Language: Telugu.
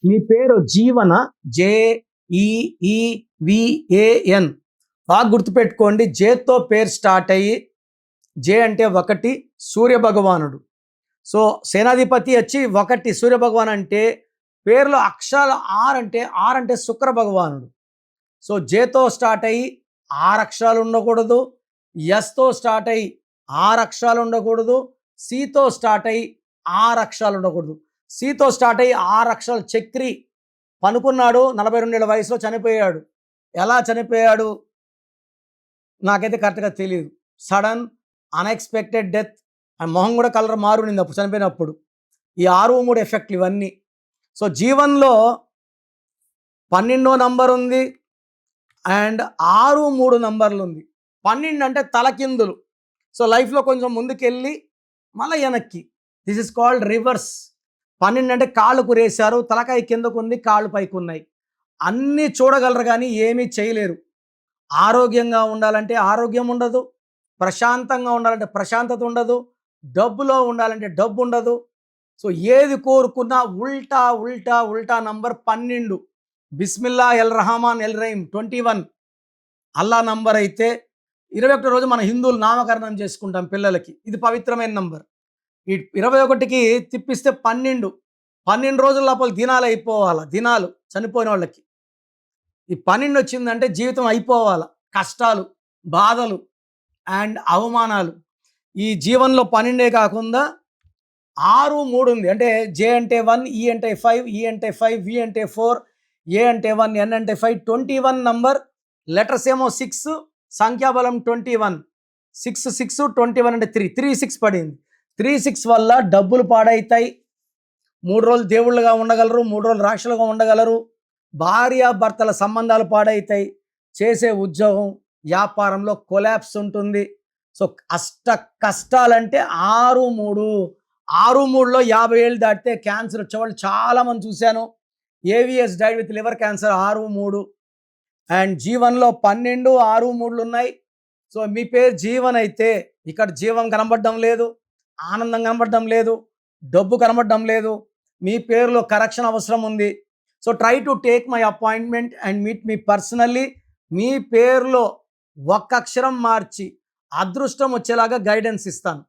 మీ పేరు జీవన, JEEVAN. బాగా గుర్తుపెట్టుకోండి. జేతో పేరు స్టార్ట్ అయ్యి, జే అంటే 1 సూర్య భగవానుడు. సో సేనాధిపతి వచ్చి 1 సూర్య భగవాన్ అంటే పేరులో అక్షరాలు ఆర్ అంటే శుక్ర భగవానుడు. సో జేతో స్టార్ట్ అయ్యి 6 అక్షరాలు ఉండకూడదు, ఎస్తో స్టార్ట్ అయ్యి 6 అక్షరాలు ఉండకూడదు, సితో స్టార్ట్ అయ్యి 6 అక్షరాలు ఉండకూడదు. సితో స్టార్ట్ అయ్యి 6 అక్షరాలు. చక్రి పనుకున్నాడు, 42 ఏళ్ల వయసులో చనిపోయాడు. ఎలా చనిపోయాడు నాకైతే కరెక్ట్గా తెలియదు. Sudden unexpected death. ఆ మొహం కూడా కలర్ మారునింది అప్పుడు చనిపోయినప్పుడు. ఈ 6, 3 ఎఫెక్ట్లు ఇవన్నీ. సో జీవన్లో 12వ నంబర్ ఉంది అండ్ 6, 3 నంబర్లు ఉంది. 12 అంటే తలకిందులు. సో లైఫ్లో కొంచెం ముందుకెళ్ళి మళ్ళీ వెనక్కి. This is called reverse. 12 అంటే కాళ్ళు కురేశారు, తలకాయ కిందకు ఉంది, కాళ్ళు పైకి ఉన్నాయి. అన్నీ చూడగలరు కానీ ఏమీ చేయలేరు. ఆరోగ్యంగా ఉండాలంటే ఆరోగ్యం ఉండదు, ప్రశాంతంగా ఉండాలంటే ప్రశాంతత ఉండదు, డబ్బులో ఉండాలంటే డబ్బు ఉండదు. సో ఏది కోరుకున్నా ఉల్టా ఉల్టా ఉల్టా number 12. Bismillah L Rahman L Rahim 21 అల్లా నంబర్ అయితే 21 రోజు మన హిందువులు నామకరణం చేసుకుంటాం పిల్లలకి. ఇది పవిత్రమైన నంబర్. ఈ 21కి తిప్పిస్తే 12 రోజుల లోపల దినాలు అయిపోవాలి. దినాలు చనిపోయిన వాళ్ళకి ఈ 12 వచ్చిందంటే జీవితం అయిపోవాలి. కష్టాలు, బాధలు అండ్ అవమానాలు. ఈ జీవనంలో 12 కాకుండా 6, 3 ఉంది. అంటే జే అంటే 1, ఈ అంటే 5, ఈ అంటే 5, వి అంటే 4, ఏ అంటే 1, ఎన్ అంటే 5. 21 నంబర్. లెటర్స్ ఏమో 6, సంఖ్యాబలం 21. 6, 6, 21 అంటే 3, 3, 6 పడింది. 3, 6 వల్ల డబ్బులు పాడవుతాయి. 3 రోజులు దేవుళ్ళుగా ఉండగలరు, 3 రోజులు రాక్షలుగా ఉండగలరు. భార్యాభర్తల సంబంధాలు పాడవుతాయి. చేసే ఉద్యోగం, వ్యాపారంలో కొలాప్స్ ఉంటుంది. సో కష్టాలంటే 6, 3. 6, 3లో 50 ఏళ్ళు దాటితే క్యాన్సర్ వచ్చేవాళ్ళు చాలామంది చూశాను. ఏవిఎస్ died with liver cancer 6, 3. And జీవన్లో 12, 6, 3లు ఉన్నాయి. సో మీ పేరు జీవన్ అయితే ఇక్కడ జీవం కనబడడం లేదు, ఆనందం కనబడడం లేదు, డబ్బు కనబడడం లేదు. మీ పేరులో కరెక్షన్ అవసరం ఉంది. So try to take my appointment and meet me personally. మీ పేరులో 1 అక్షరం మార్చి అదృష్టం వచ్చేలాగా గైడెన్స్ ఇస్తాను.